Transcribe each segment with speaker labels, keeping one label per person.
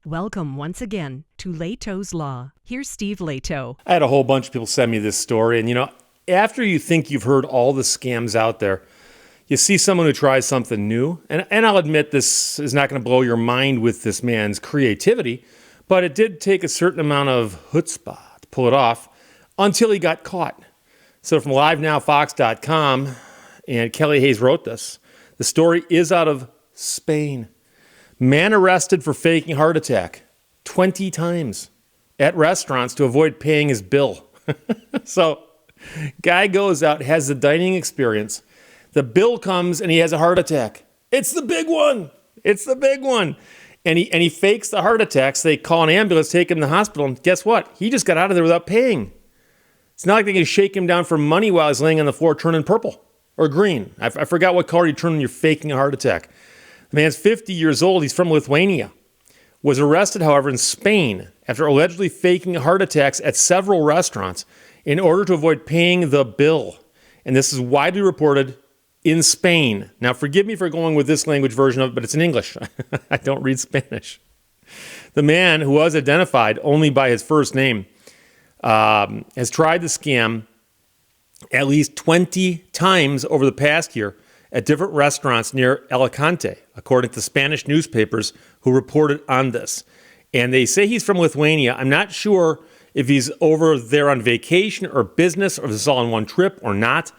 Speaker 1: Welcome once again to Lehto's Law. Here's Steve Lehto.
Speaker 2: I had a whole bunch of people send me this story, and after you think you've heard all the scams out there, you see someone who tries something new, and I'll admit this is not going to blow your mind with this man's creativity, but it did take a certain amount of chutzpah to pull it off until he got caught. So from LiveNowFox.com, and Kelly Hayes wrote this, the story is out of Spain. Man arrested for faking heart attack 20 times at restaurants to avoid paying his bill. So, guy goes out, has the dining experience. The bill comes and he has a heart attack. It's the big one. It's the big one. And he fakes the heart attack. So they call an ambulance, take him to the hospital. And guess what? He just got out of there without paying. It's not like they can shake him down for money while he's laying on the floor turning purple or green. I forgot what color you turn when you're faking a heart attack. The man's 50 years old. He's from Lithuania. Was arrested, however, in Spain after allegedly faking heart attacks at several restaurants in order to avoid paying the bill. And this is widely reported in Spain. Now, forgive me for going with this language version of it, but it's in English. I don't read Spanish. The man, who was identified only by his first name, has tried the scam at least 20 times over the past year at different restaurants near Alicante, according to Spanish newspapers who reported on this. And they say he's from Lithuania. I'm not sure if he's over there on vacation or business, or if this is all in one trip or not.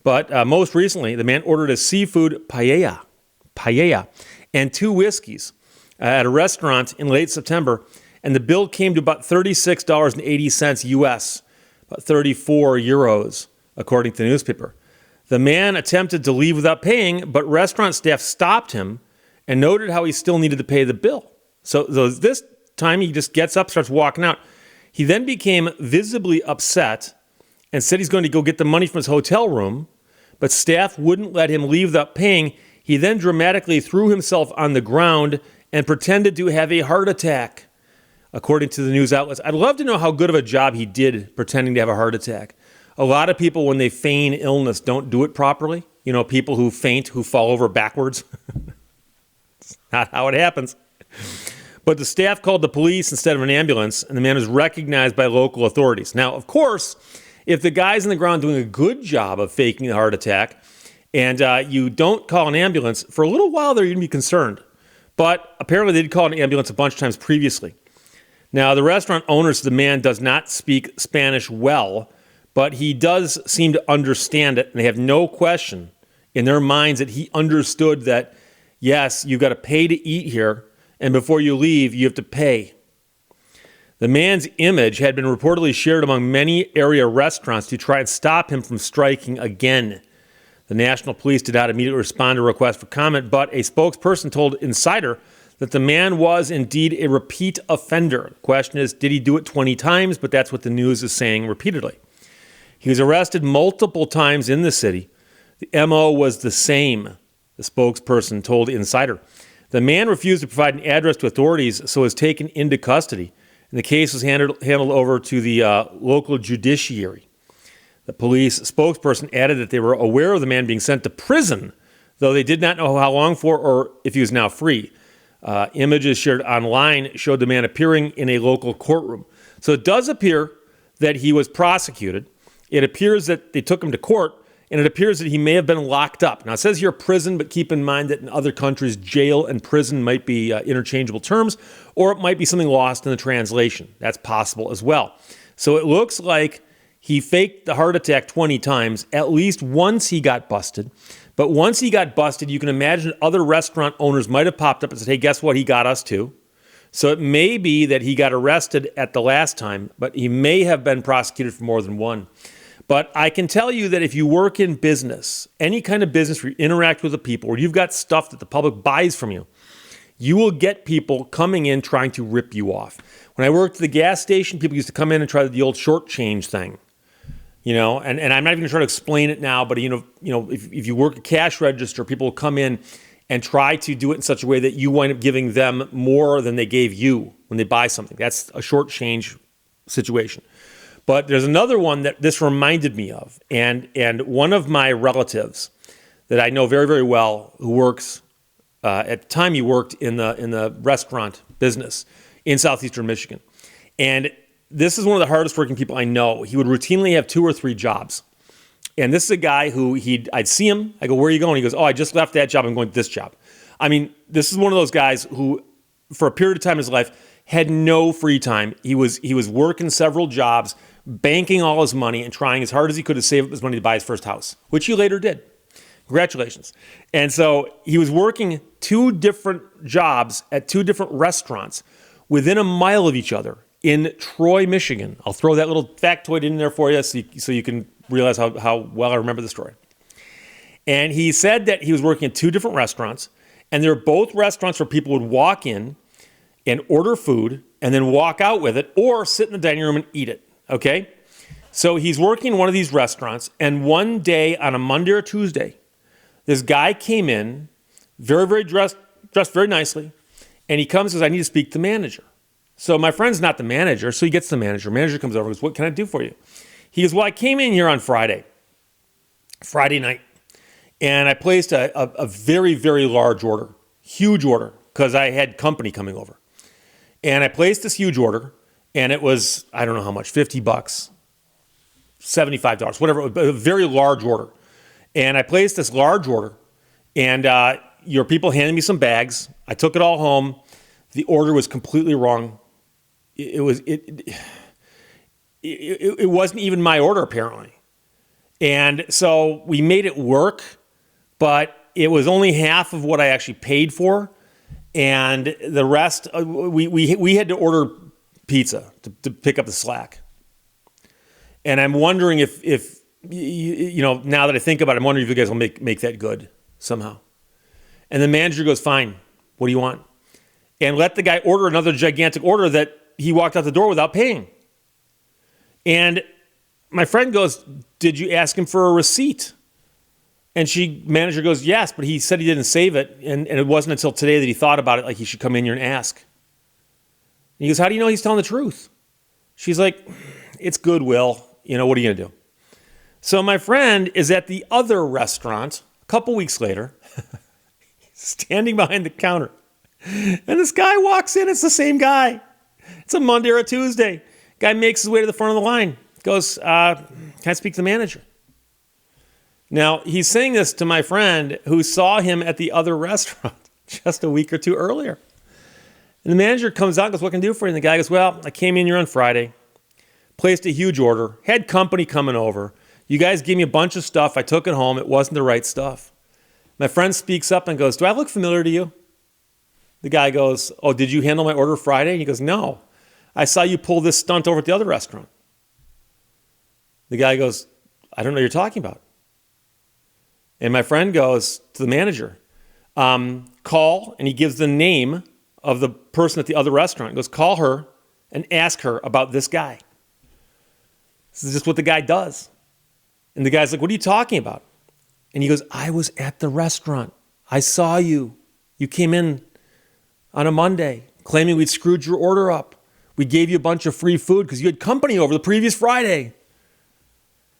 Speaker 2: But most recently, the man ordered a seafood paella, and 2 whiskeys at a restaurant in late September. And the bill came to about $36.80 US, about 34 euros, according to the newspaper. The man attempted to leave without paying, but restaurant staff stopped him and noted how he still needed to pay the bill. So this time he just gets up, starts walking out. He then became visibly upset and said he's going to go get the money from his hotel room, but staff wouldn't let him leave without paying. He then dramatically threw himself on the ground and pretended to have a heart attack, according to the news outlets. I'd love to know how good of a job he did pretending to have a heart attack. A lot of people, when they feign illness, don't do it properly. People who faint, who fall over backwards. It's not how it happens. But the staff called the police instead of an ambulance, and the man was recognized by local authorities. Now, of course, if the guy's on the ground doing a good job of faking a heart attack, and you don't call an ambulance, for a little while there, you're going to be concerned. But apparently they did call an ambulance a bunch of times previously. Now, the restaurant owner said the man does not speak Spanish well, but he does seem to understand it, and they have no question in their minds that he understood that, yes, you've got to pay to eat here, and before you leave, you have to pay. The man's image had been reportedly shared among many area restaurants to try and stop him from striking again. The National Police did not immediately respond to a request for comment, but a spokesperson told Insider that the man was indeed a repeat offender. The question is, did he do it 20 times? But that's what the news is saying repeatedly. He was arrested multiple times in the city. The MO was the same, the spokesperson told Insider. The man refused to provide an address to authorities, so was taken into custody. And the case was handled over to the local judiciary. The police spokesperson added that they were aware of the man being sent to prison, though they did not know how long for or if he was now free. Images shared online showed the man appearing in a local courtroom. So it does appear that he was prosecuted. It appears that they took him to court, and it appears that he may have been locked up. Now, it says here prison, but keep in mind that in other countries, jail and prison might be interchangeable terms, or it might be something lost in the translation. That's possible as well. So it looks like he faked the heart attack 20 times. At least once he got busted. But once he got busted, you can imagine other restaurant owners might have popped up and said, hey, guess what? He got us too. So it may be that he got arrested at the last time, but he may have been prosecuted for more than one. But I can tell you that if you work in business, any kind of business where you interact with the people, where you've got stuff that the public buys from you, you will get people coming in trying to rip you off. When I worked at the gas station, people used to come in and try the old short change thing. And I'm not even going to try to explain it now, but if you work a cash register, people will come in and try to do it in such a way that you wind up giving them more than they gave you when they buy something. That's a short change situation. But there's another one that this reminded me of. And one of my relatives that I know very, very well, who works, at the time he worked in the restaurant business in southeastern Michigan. And this is one of the hardest working people I know. He would routinely have 2 or 3 jobs. And this is a guy who I'd see him. I go, where are you going? He goes, oh, I just left that job. I'm going to this job. I mean, this is one of those guys who, for a period of time in his life, had no free time. He was working several jobs, banking all his money, and trying as hard as he could to save up his money to buy his first house, which he later did. Congratulations. And so he was working 2 different jobs at 2 different restaurants within a mile of each other in Troy, Michigan. I'll throw that little factoid in there for you so you can realize how well I remember the story. And he said that he was working at 2 different restaurants, and they're both restaurants where people would walk in and order food and then walk out with it or sit in the dining room and eat it, okay? So he's working in one of these restaurants, and one day on a Monday or Tuesday, this guy came in, very, very dressed very nicely, and he comes and says, I need to speak to the manager. So my friend's not the manager, so he gets the manager. Manager comes over and goes, what can I do for you? He goes, well, I came in here on Friday night, and I placed a very, very large order, huge order, because I had company coming over. And I placed this huge order, and it was, I don't know how much, $50, $75, whatever, a very large order. And I placed this large order, and your people handed me some bags. I took it all home. The order was completely wrong. It wasn't even my order, apparently. And so we made it work, but it was only half of what I actually paid for. And the rest, we had to order pizza to pick up the slack. And I'm wondering if now that I think about it, I'm wondering if you guys will make that good somehow. And the manager goes, fine, what do you want? And let the guy order another gigantic order that he walked out the door without paying. And my friend goes, did you ask him for a receipt? And manager goes, yes, but he said he didn't save it. And it wasn't until today that he thought about it, like he should come in here and ask. And he goes, how do you know he's telling the truth? She's like, it's goodwill. What are you going to do? So my friend is at the other restaurant a couple weeks later, standing behind the counter. And this guy walks in. It's the same guy. It's a Monday or a Tuesday. Guy makes his way to the front of the line. Goes, can I speak to the manager? Now, he's saying this to my friend who saw him at the other restaurant just a week or 2 earlier. And the manager comes out and goes, what can I do for you? And the guy goes, well, I came in here on Friday, placed a huge order, had company coming over. You guys gave me a bunch of stuff. I took it home. It wasn't the right stuff. My friend speaks up and goes, do I look familiar to you? The guy goes, oh, did you handle my order Friday? And he goes, no. I saw you pull this stunt over at the other restaurant. The guy goes, I don't know what you're talking about. And my friend goes to the manager, call, and he gives the name of the person at the other restaurant. He goes, call her and ask her about this guy. This is just what the guy does. And the guy's like, what are you talking about? And he goes, I was at the restaurant. I saw you. You came in on a Monday claiming we'd screwed your order up. We gave you a bunch of free food because you had company over the previous Friday.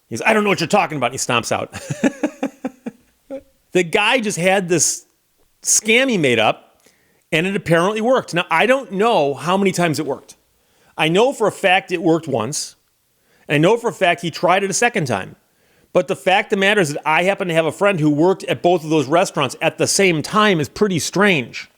Speaker 2: He goes, I don't know what you're talking about. And he stomps out. The guy just had this scam he made up, and it apparently worked. Now, I don't know how many times it worked. I know for a fact it worked once, and I know for a fact he tried it a second time. But the fact of the matter is that I happen to have a friend who worked at both of those restaurants at the same time is pretty strange.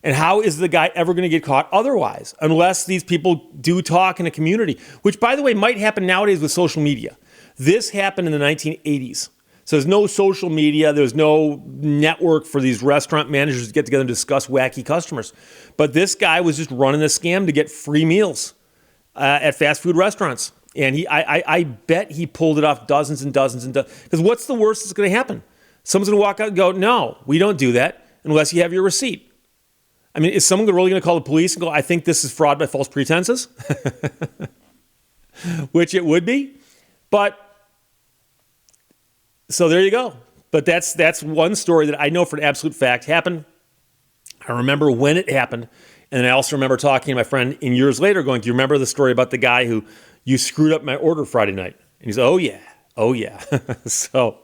Speaker 2: And how is the guy ever going to get caught otherwise? Unless these people do talk in a community, which, by the way, might happen nowadays with social media. This happened in the 1980s. So there's no social media. There's no network for these restaurant managers to get together and discuss wacky customers. But this guy was just running a scam to get free meals at fast food restaurants. And I bet he pulled it off dozens and dozens and dozens. Because what's the worst that's going to happen? Someone's going to walk out and go, no, we don't do that unless you have your receipt. I mean, is someone really going to call the police and go, I think this is fraud by false pretenses? Which it would be. But, so there you go. But that's one story that I know for an absolute fact happened. I remember when it happened. And I also remember talking to my friend in years later going, do you remember the story about the guy who you screwed up my order Friday night? And he's, oh yeah. So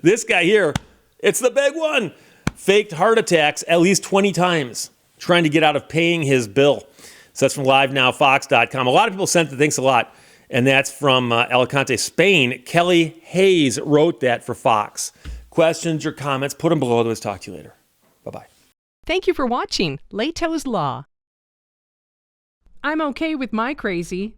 Speaker 2: this guy here, it's the big one. Faked heart attacks at least 20 times trying to get out of paying his bill. So that's from livenowfox.com. A lot of people sent it. Thanks a lot. And that's from Alicante, Spain. Kelly Hayes wrote that for Fox. Questions or comments, put them below. Let's talk to you later. Bye-bye.
Speaker 1: Thank you for watching Lehto's Law. I'm okay with my crazy.